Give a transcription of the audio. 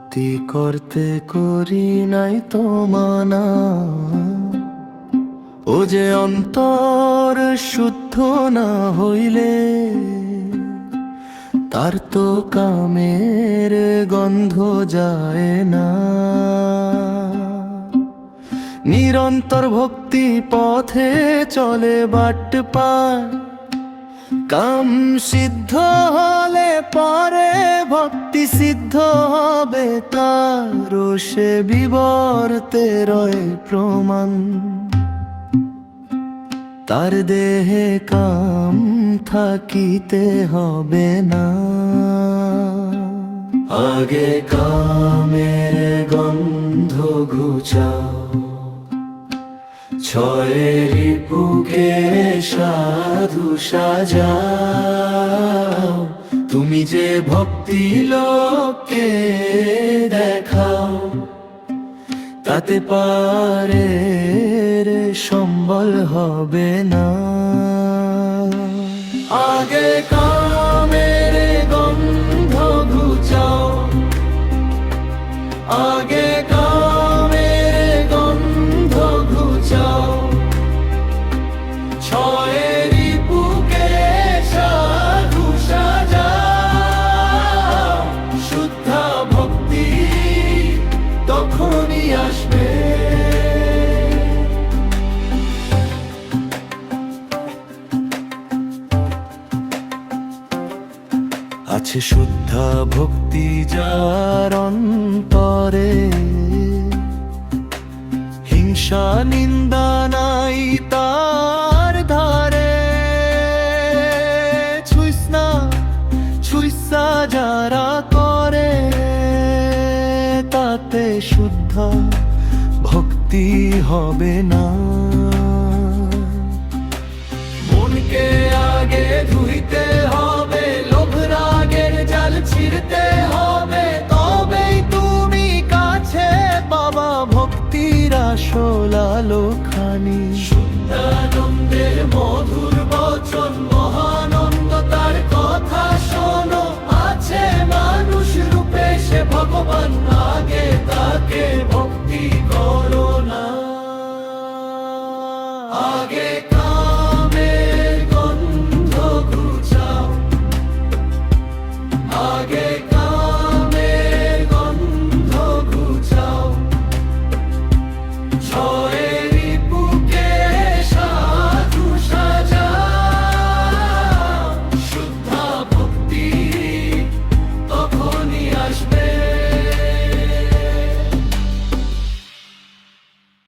ভক্তি করতে করি নাই তো মানা, ও যে অন্তর শুদ্ধ না হইলে তার তো কামের গন্ধ যায় না। নিরন্তর ভক্তি পথে চলে বাট পায়, কাম সিদ্ধ হলে পরে ভক্তি সিদ্ধ হবে তার, সে বিবর্তে রয় প্রমাণ। তার দেহে কাম থাকিতে হবে না। আগে কামের গন্ধ ঘুচাও, ছয়েরই বুকে সাধু সাজাও। তুমি যে ভক্তি লোককে দেখাও, তাতে পারে সম্বল হবে না। আগে কামের গন্ধ ঘুচাও, আগে কামের গন্ধ ঘুচাও, ছয়েরই বুকে সাধু সাজাও। শুদ্ধ ভক্তি তখনই আসবে। আছে শুদ্ধ ভক্তি যার অন্তরে, হিংসা নিন্দা নাই তার ধারে। ছুঁইসা যারা করে, তাতে শুদ্ধ ভক্তি হবে না।